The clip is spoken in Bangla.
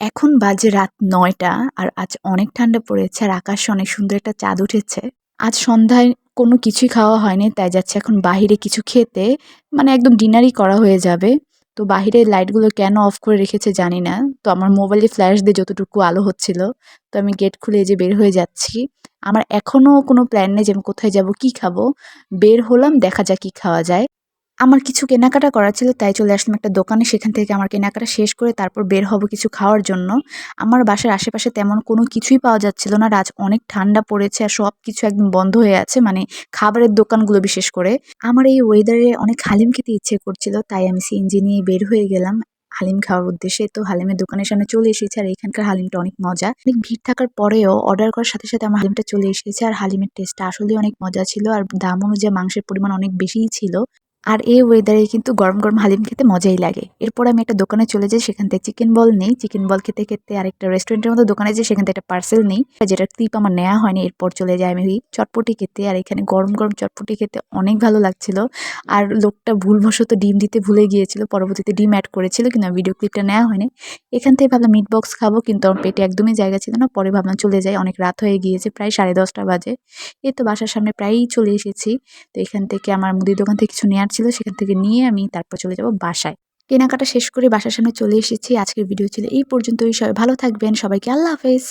এখন বাজে রাত ৯টা আর আজ অনেক ঠান্ডা পড়েছে আর আকাশে অনেক সুন্দর একটা চাঁদ উঠেছে। আজ সন্ধ্যায় কোনো কিছুই খাওয়া হয়নি তাই যাচ্ছি এখন বাহিরে কিছু খেতে। মানে একদম ডিনারই করা হয়ে যাবে। তো বাহিরের লাইটগুলো কেন অফ করে রেখেছে জানি না। তো আমার মোবাইলে ফ্ল্যাশ দিয়ে যতটুকু আলো হচ্ছিল, তো আমি গেট খুলে এই যে বের হয়ে যাচ্ছি। আমার এখনো কোনো প্ল্যান নেই যে আমি কোথায় যাব, কি খাবো। বের হলাম, দেখা যাক কি খাওয়া যায়। আমার কিছু কেনাকাটা করার ছিল তাই চলে আসলাম একটা দোকানে। সেখান থেকে আমার কেনাকাটা শেষ করে তারপর বের হব কিছু খাওয়ার জন্য। আমার বাসার আশেপাশে তেমন কোনো কিছুই পাওয়া যাচ্ছিল না। আর আজ অনেক ঠান্ডা পড়েছে আর সবকিছু একদম বন্ধ হয়ে আছে, মানে খাবারের দোকানগুলো বিশেষ করে। আমার এই ওয়েদারে অনেক হালিম খেতে ইচ্ছে করছিল তাই আমি সিএনজি নিয়ে বের হয়ে গেলাম হালিম খাওয়ার উদ্দেশ্যে। তো হালিমের দোকানের সামনে চলে এসেছি আর এখানকার হালিমটা অনেক মজা। অনেক ভিড় থাকার পরেও অর্ডার করার সাথে সাথে আমার হালিমটা চলে এসেছে আর হালিমের টেস্টটা আসলেই অনেক মজা ছিল আর দাম অনুযায়ী মাংসের পরিমাণ অনেক বেশিই ছিল। আর এই ওয়েদারে কিন্তু গরম, গরম হালিম খেতে মজাই লাগে। এরপর আমি একটা দোকানে চলে যাই, সেখান থেকে চিকেন বল নেই। চিকেন বল খেতে, খেতে আরেকটা রেস্টুরেন্টের মতো দোকানে যাই, সেখান থেকে একটা পার্সেল নেই। যেটার ক্লিপ আমার নেয়া হয়নি। এরপর চলে যাই আমি ওই চটপটি খেতে। আর এখানে গরম, গরম চটপটি খেতে অনেক ভালো লাগছিল। আর লোকটা ভুলবশত ডিম দিতে ভুলে গিয়েছিল। পরবর্তীতে ডিম এড করেছিল কিন্তু আমার ভিডিও ক্লিপটা নেওয়া হয়নি। এখান থেকে ভাবলাম মিট বক্স খাবো কিন্তু আমার পেটে একদমই জায়গা ছিল না। পরে ভাবলাম চলে যাই, অনেক রাত হয়ে গিয়েছে, প্রায় 10:30 বাজে। এই তো বাসার সামনে প্রায়ই চলে এসেছি। তো এখান থেকে আমার মুদির দোকান থেকে কিছু নেয়ার ছিল, সেখান থেকে নিয়ে আমি তারপর চলে যাব বাসায়। কেনাকাটা শেষ করে বাসার সামনে চলে এসেছি। আজকের ভিডিও ছিল এই পর্যন্তই। সবাই ভালো থাকবেন। সবাইকে আল্লাহ হাফেজ।